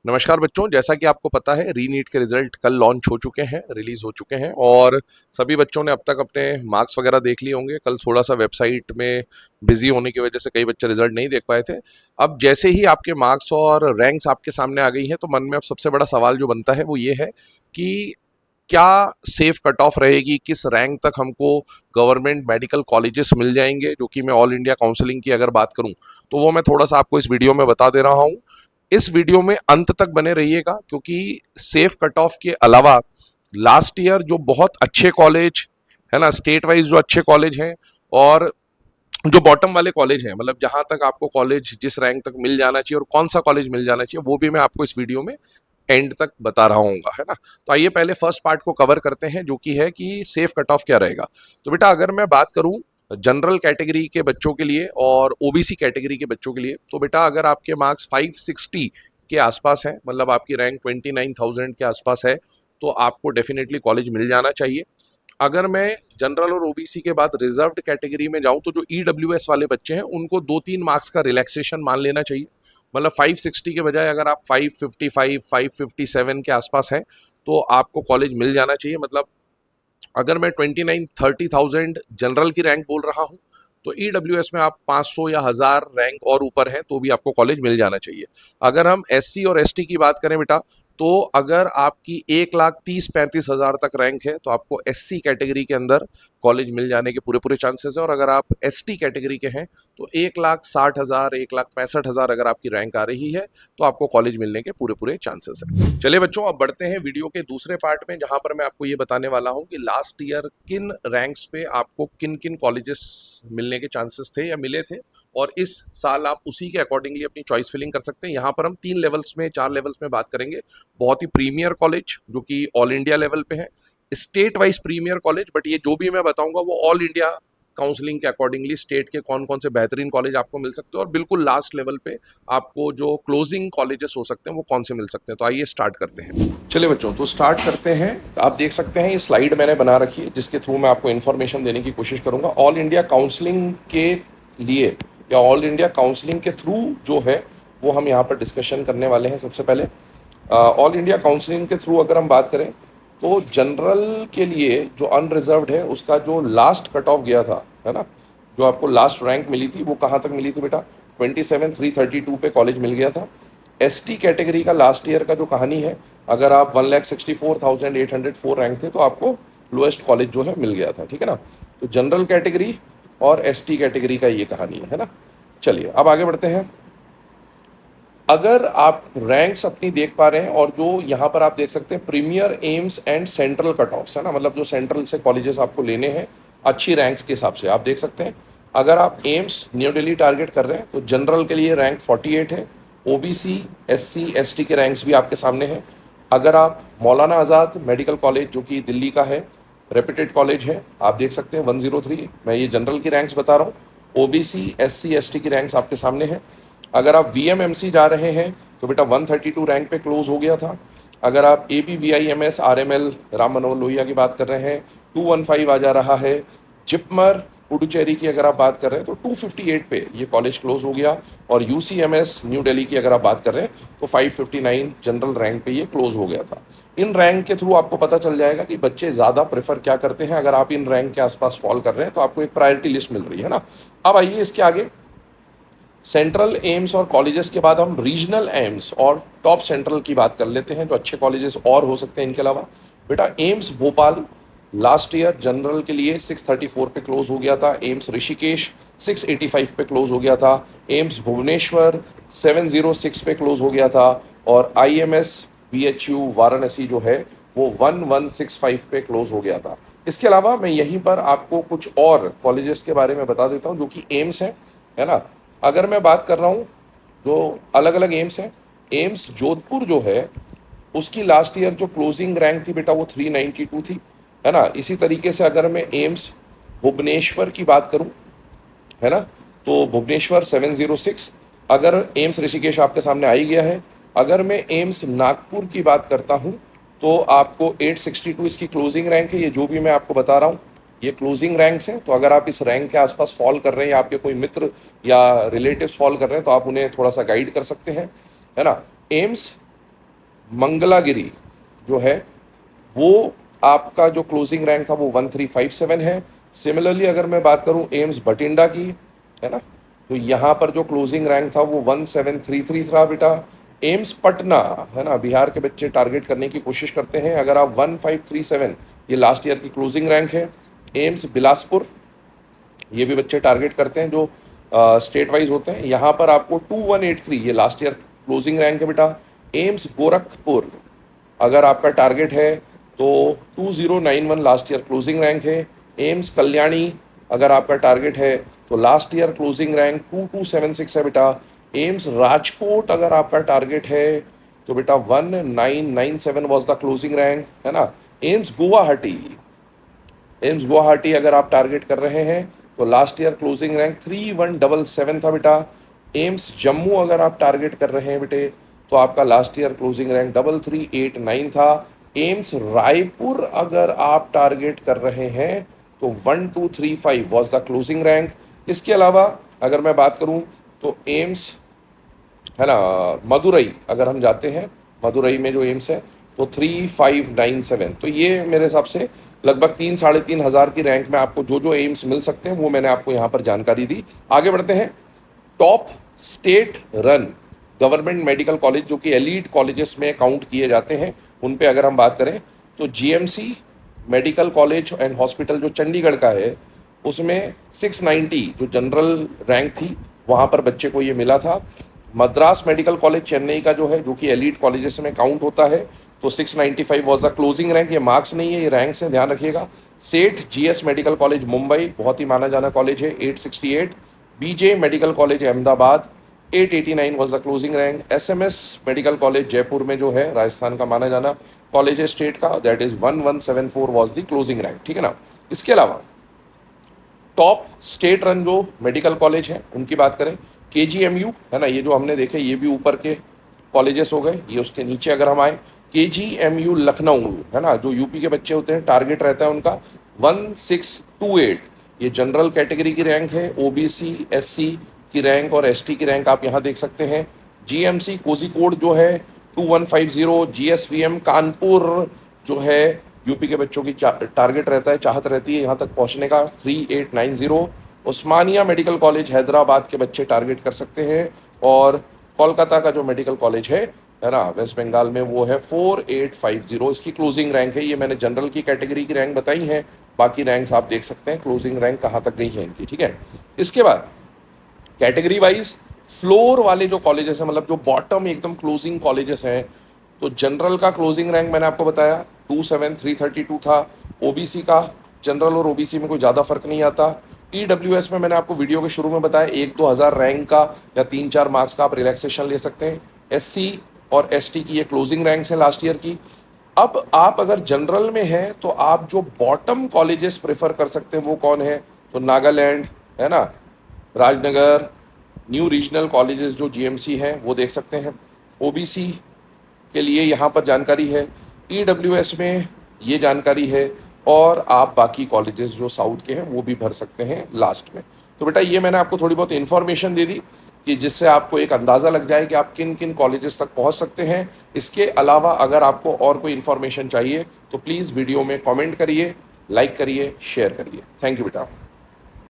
नमस्कार बच्चों, जैसा कि आपको पता है रीनीट के रिजल्ट कल लॉन्च हो चुके हैं, रिलीज हो चुके हैं और सभी बच्चों ने अब तक अपने मार्क्स वगैरह देख लिए होंगे। कल थोड़ा सा वेबसाइट में बिजी होने की वजह से कई बच्चे रिजल्ट नहीं देख पाए थे। अब जैसे ही आपके मार्क्स और रैंक्स आपके सामने आ गई हैं तो मन में अब सबसे बड़ा सवाल जो बनता है वो ये है कि क्या सेफ कट ऑफ रहेगी, किस रैंक तक हमको गवर्नमेंट मेडिकल कॉलेजेस मिल जाएंगे। जो कि मैं ऑल इंडिया काउंसलिंग की अगर बात करूं तो वो मैं थोड़ा सा आपको इस वीडियो में बता दे रहा हूं। इस वीडियो में अंत तक बने रहिएगा क्योंकि सेफ कट ऑफ के अलावा लास्ट ईयर जो बहुत अच्छे कॉलेज है ना, स्टेट वाइज जो अच्छे कॉलेज हैं और जो बॉटम वाले कॉलेज हैं, मतलब जहां तक आपको कॉलेज जिस रैंक तक मिल जाना चाहिए और कौन सा कॉलेज मिल जाना चाहिए, वो भी मैं आपको इस वीडियो में एंड तक बता रहा हूँगा, है ना। तो आइए पहले फर्स्ट पार्ट को कवर करते हैं जो कि है कि सेफ कट ऑफ क्या रहेगा। तो बेटा अगर मैं बात करूं जनरल कैटेगरी के बच्चों के लिए और ओबीसी कैटेगरी के बच्चों के लिए, तो बेटा अगर आपके मार्क्स 560 के आसपास हैं, मतलब आपकी रैंक 29,000 के आसपास है, तो आपको डेफिनेटली कॉलेज मिल जाना चाहिए। अगर मैं जनरल और ओबीसी के बाद रिजर्व्ड कैटेगरी में जाऊं तो जो ईडब्ल्यूएस वाले बच्चे हैं उनको 2-3 मार्क्स का रिलैक्सेशन मान लेना चाहिए। मतलब 560 के बजाय अगर आप 555 557 के आसपास हैं तो आपको कॉलेज मिल जाना चाहिए। मतलब अगर मैं 29-30,000 जनरल की रैंक बोल रहा हूँ तो ईडब्ल्यूएस में आप 500 या 1000 रैंक और ऊपर हैं तो भी आपको कॉलेज मिल जाना चाहिए। अगर हम एससी और एसटी की बात करें बेटा, तो अगर आपकी 1,30,35,000 तक रैंक है तो आपको एससी कैटेगरी के अंदर कॉलेज मिल जाने के पूरे पूरे चांसेस हैं। और अगर आप एसटी कैटेगरी के हैं तो 1,60,000 1,65,000 अगर आपकी रैंक आ रही है तो आपको कॉलेज मिलने के पूरे पूरे चांसेस हैं। चलिए बच्चों, अब बढ़ते हैं वीडियो के दूसरे पार्ट में जहां पर मैं आपको ये बताने वाला हूं कि लास्ट ईयर किन रैंक्स पे आपको किन किन कॉलेजेस मिलने के चांसेस थे या मिले थे और इस साल आप उसी के अकॉर्डिंगली अपनी चॉइस फिलिंग कर सकते हैं। यहाँ पर हम 4 लेवल्स में बात करेंगे। बहुत ही प्रीमियर कॉलेज जो कि ऑल इंडिया लेवल पे है, state wise premier college, but ये जो भी मैं बताऊंगा वो ऑल इंडिया काउंसलिंग के अकॉर्डिंगली स्टेट के कौन कौन से बेहतरीन कॉलेज आपको मिल सकते हैं और बिल्कुल लास्ट लेवल पे आपको जो क्लोजिंग कॉलेजेस हो सकते हैं वो कौन से मिल सकते हैं। तो आइए स्टार्ट करते हैं। चलिए बच्चों, तो स्टार्ट करते हैं। तो आप देख सकते हैं ये स्लाइड मैंने बना रखी है जिसके थ्रू मैं आपको इन्फॉर्मेशन देने की कोशिश करूंगा। ऑल इंडिया काउंसलिंग के लिए या ऑल इंडिया काउंसलिंग के थ्रू जो है वो हम यहाँ पर डिस्कशन करने वाले हैं। सबसे पहले ऑल इंडिया काउंसलिंग के थ्रू अगर हम बात करें तो जनरल के लिए जो अनरिजर्व्ड है उसका जो लास्ट कट ऑफ गया था, है ना, जो आपको लास्ट रैंक मिली थी वो कहाँ तक मिली थी बेटा, 27,332 पे कॉलेज मिल गया था। एसटी कैटेगरी का लास्ट ईयर का जो कहानी है, अगर आप 1,64,804 रैंक थे तो आपको लोएस्ट कॉलेज जो है मिल गया था, ठीक है ना। तो जनरल कैटेगरी और एसटी कैटेगरी का ये कहानी है ना। चलिए अब आगे बढ़ते हैं। अगर आप रैंक्स अपनी देख पा रहे हैं और जो यहाँ पर आप देख सकते हैं premier, AIIMS and central cut offs, है ना, मतलब जो सेंट्रल से कॉलेजेस आपको लेने हैं अच्छी रैंक्स के हिसाब से, आप देख सकते हैं। अगर आप एम्स न्यू दिल्ली टारगेट कर रहे हैं तो जनरल के लिए रैंक 48 है। ओबीसी, एससी, एसटी के रैंक्स भी आपके सामने हैं। अगर आप मौलाना आज़ाद मेडिकल कॉलेज जो कि दिल्ली का है, रेप्यूटेड कॉलेज है, आप देख सकते हैं 103। मैं ये जनरल की रैंक्स बता रहा हूँ। ओबीसी, एससी, एसटी की रैंक्स आपके सामने हैं। अगर आप वीएमएमसी जा रहे हैं तो बेटा 132 रैंक पे क्लोज हो गया था। अगर आप एबीवीआईएमएस, आरएमएल, राम मनोहर लोहिया की बात कर रहे हैं 215 आ जा रहा है। जिपमर पुडुचेरी की अगर आप बात कर रहे हैं तो 258 पे ये कॉलेज क्लोज हो गया। और यूसीएमएस न्यू दिल्ली की अगर आप बात कर रहे हैं तो 559 जनरल रैंक पे ये क्लोज हो गया था। इन रैंक के थ्रू आपको पता चल जाएगा कि बच्चे ज़्यादा प्रेफर क्या करते हैं। अगर आप इन रैंक के आसपास फॉल कर रहे हैं तो आपको एक प्रायोरिटी लिस्ट मिल रही है ना। अब आइए इसके आगे, सेंट्रल एम्स और कॉलेजेस के बाद हम रीजनल एम्स और टॉप सेंट्रल की बात कर लेते हैं जो अच्छे कॉलेजेस और हो सकते हैं इनके अलावा। बेटा AIIMS Bhopal last year general के लिए 634 पे क्लोज हो गया था। एम्स ऋषिकेश 685 पे क्लोज हो गया था। एम्स भुवनेश्वर 706 पे क्लोज हो गया था। और आईएमएस बीएचयू वाराणसी जो है वो 1165 पे क्लोज हो गया था। इसके अलावा मैं यहीं पर आपको कुछ और कॉलेजेस के बारे में बता देता हूँ जो कि एम्स है ना। अगर मैं बात कर रहा हूँ जो अलग अलग एम्स हैं, एम्स जोधपुर जो है उसकी लास्ट ईयर जो क्लोजिंग रैंक थी बेटा वो 392 थी, है ना। इसी तरीके से अगर मैं एम्स भुवनेश्वर की बात करूँ, है ना, तो भुवनेश्वर 706। अगर एम्स ऋषिकेश आपके सामने आ ही गया है। अगर मैं एम्स नागपुर की बात करता हूँ तो आपको 862 इसकी क्लोजिंग रैंक है। ये जो भी मैं आपको बता रहा हूँ ये क्लोजिंग रैंक्स हैं। तो अगर आप इस रैंक के आसपास फॉल कर रहे हैं या आपके कोई मित्र या रिलेटिव्स फॉल कर रहे हैं तो आप उन्हें थोड़ा सा गाइड कर सकते हैं, है ना। एम्स मंगलागिरी जो है वो आपका जो क्लोजिंग रैंक था वो 1357 है। सिमिलरली अगर मैं बात करूं एम्स बठिंडा की, है ना, तो यहाँ पर जो क्लोजिंग रैंक था वो 1733 था बेटा। एम्स पटना, है ना, बिहार के बच्चे टारगेट करने की कोशिश करते हैं, अगर आप 1537 ये लास्ट ईयर की क्लोजिंग रैंक है। एम्स बिलासपुर, ये भी बच्चे टारगेट करते हैं जो स्टेट वाइज होते हैं, यहाँ पर आपको 2183 ये लास्ट ईयर क्लोजिंग रैंक है बेटा। एम्स गोरखपुर अगर आपका टारगेट है तो 2091 लास्ट ईयर क्लोजिंग रैंक है। एम्स कल्याणी अगर आपका टारगेट है तो लास्ट ईयर क्लोजिंग रैंक 2276 है बेटा। एम्स राजकोट अगर आपका टारगेट है तो बेटा 1997 वॉज द क्लोजिंग रैंक, है ना। एम्स गुवाहाटी, एम्स गुवाहाटी अगर आप टारगेट कर रहे हैं तो लास्ट ईयर क्लोजिंग रैंक 3177 था बेटा। एम्स जम्मू अगर आप टारगेट कर रहे हैं बेटे तो आपका लास्ट ईयर क्लोजिंग रैंक 3389 था। एम्स रायपुर अगर आप टारगेट कर रहे हैं तो 1235 वॉज द क्लोजिंग रैंक। इसके अलावा अगर मैं बात करूं तो एम्स, है ना, मदुरई अगर हम जाते हैं, मदुरई में जो एम्स है तो 3597। तो ये मेरे हिसाब से लगभग 3 साढ़े 3 हज़ार की रैंक में आपको जो जो एम्स मिल सकते हैं वो मैंने आपको यहाँ पर जानकारी दी। आगे बढ़ते हैं। Top state run government medical college जो कि एलीट कॉलेजेस में काउंट किए जाते हैं, उन पे अगर हम बात करें तो GMC medical college and hospital जो चंडीगढ़ का है उसमें 690 जो जनरल रैंक थी वहाँ पर बच्चे को ये मिला था। मद्रास मेडिकल कॉलेज चेन्नई का जो है, जो कि एलीट कॉलेजेस में काउंट होता है, तो 695 वॉज द क्लोजिंग रैंक। ये मार्क्स नहीं है, ये रैंक्स है, ध्यान रखिएगा। सेठ जीएस मेडिकल कॉलेज मुंबई बहुत ही माना जाना कॉलेज है, 868। BJ medical college Ahmedabad 889 was the closing rank. SMS medical college Jaipur में जो है राजस्थान का माना जाना कॉलेज है स्टेट का, that is 1174 was the closing rank, ठीक है ना। इसके अलावा टॉप स्टेट रन जो मेडिकल कॉलेज हैं उनकी बात करें, केजीएमयू, है ना, ये जो हमने देखे ये भी ऊपर के कॉलेजेस हो गए। ये उसके नीचे अगर हम आए, केजीएमयू लखनऊ, है ना, जो यूपी के बच्चे होते हैं टारगेट रहता है उनका 1628। ये जनरल कैटेगरी की रैंक है, ओबीसी एससी की रैंक और एसटी की रैंक आप यहाँ देख सकते हैं। जीएमसी कोझिकोड जो है 2150। जीएसवीएम कानपुर जो है यूपी के बच्चों की टारगेट रहता है, चाहत रहती है यहाँ तक पहुँचने का, 3890। उस्मानिया मेडिकल कॉलेज हैदराबाद के बच्चे टारगेट कर सकते हैं। और कोलकाता का जो मेडिकल कॉलेज है ना, वेस्ट बंगाल में, वो है 4850, इसकी क्लोजिंग रैंक है। ये मैंने जनरल की कैटेगरी की रैंक बताई है, बाकी रैंक्स आप देख सकते हैं क्लोजिंग रैंक कहाँ तक गई है इनकी, ठीक है। इसके बाद कैटेगरी वाइज फ्लोर वाले जो कॉलेजेस हैं, मतलब जो बॉटम एकदम क्लोजिंग कॉलेजेस हैं, तो जनरल का क्लोजिंग रैंक मैंने आपको बताया 27332 था। ओबीसी का, जनरल और ओबीसी में कोई ज़्यादा फर्क नहीं आता। ईडब्ल्यूएस में मैंने आपको वीडियो के शुरू में बताया 1-2 हज़ार रैंक का या 3-4 मार्क्स का आप रिलैक्सेशन ले सकते हैं। एससी और एसटी की ये क्लोजिंग रैंक्स हैं लास्ट ईयर की। अब आप अगर जनरल में हैं तो आप जो बॉटम कॉलेजेस प्रेफर कर सकते हैं वो कौन है, तो नागालैंड, है ना, राजनगर, न्यू रीजनल कॉलेजेस जो जीएमसी हैं वो देख सकते हैं। ओबीसी के लिए यहाँ पर जानकारी है, ईडब्ल्यूएस में ये जानकारी है, और आप बाकी कॉलेजेस जो साउथ के हैं वो भी भर सकते हैं लास्ट में। तो बेटा ये मैंने आपको थोड़ी बहुत इन्फॉर्मेशन दे दी कि जिससे आपको एक अंदाज़ा लग जाए कि आप किन किन कॉलेजेस तक पहुँच सकते हैं। इसके अलावा अगर आपको और कोई इन्फॉर्मेशन चाहिए तो प्लीज़ वीडियो में कमेंट करिए, लाइक करिए, शेयर करिए। थैंक यू बेटा।